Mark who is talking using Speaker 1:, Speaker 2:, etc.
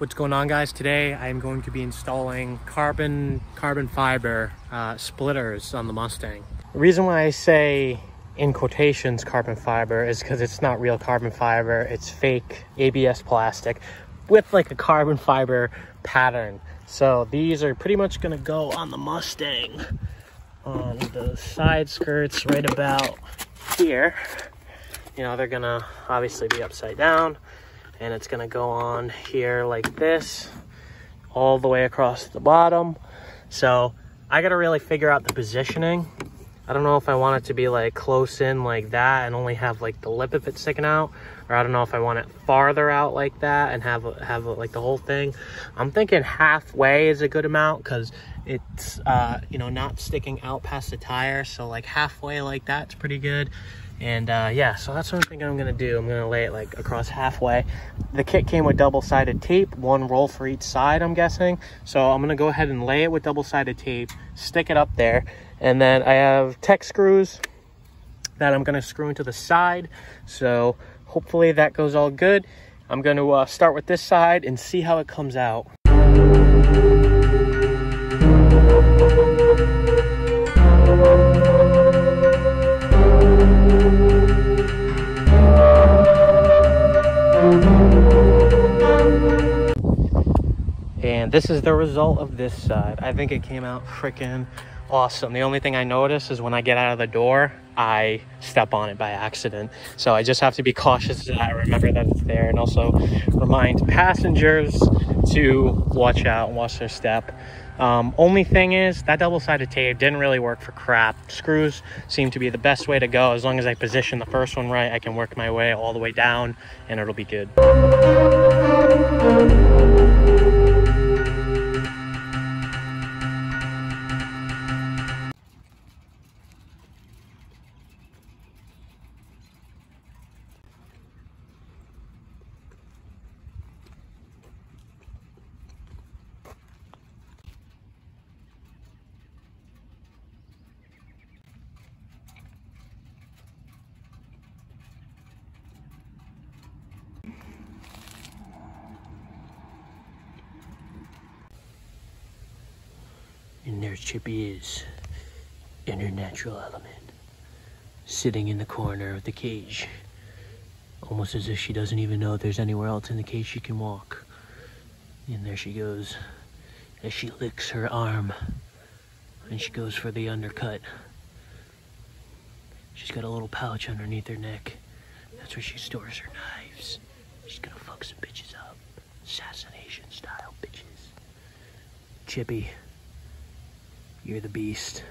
Speaker 1: What's going on, guys? Today I'm going to be installing carbon fiber splitters on the Mustang. The reason why I say in quotations carbon fiber is because it's not real carbon fiber. It's fake ABS plastic with like a carbon fiber pattern. So these are pretty much going to go on the Mustang on the side skirts right about here. You know, they're going to obviously be upside down. And it's gonna go on here like this, all the way across the bottom. So I gotta really figure out the positioning. I don't know if I want it to be like close in like that and only have like the lip of it sticking out, or I don't know if I want it farther out like that and have like the whole thing. I'm thinking halfway is a good amount because it's you know, not sticking out past the tire. So like halfway like that's pretty good. And yeah, so that's what I'm thinking I'm gonna do. I'm gonna lay it like across halfway. The kit came with double-sided tape, one roll for each side, I'm guessing. So I'm gonna go ahead and lay it with double-sided tape, stick it up there, and then I have Tech screws that I'm gonna screw into the side. So hopefully that goes all good. I'm gonna start with this side and see how it comes out. And this is the result of this side. I think it came out freaking awesome. The only thing I notice is when I get out of the door, I step on it by accident. So I just have to be cautious that I remember that it's there, and also remind passengers to watch out and watch their step. Only thing is that double-sided tape didn't really work for crap. Screws seem to be the best way to go. As long as I position the first one right, I can work my way all the way down and it'll be good. And there Chippy is, in her natural element, sitting in the corner of the cage, almost as if she doesn't even know if there's anywhere else in the cage she can walk. And there she goes, as she licks her arm, and she goes for the undercut. She's got a little pouch underneath her neck. That's where she stores her knives. She's gonna fuck some bitches up, assassination style bitches. Chippy, you're the beast.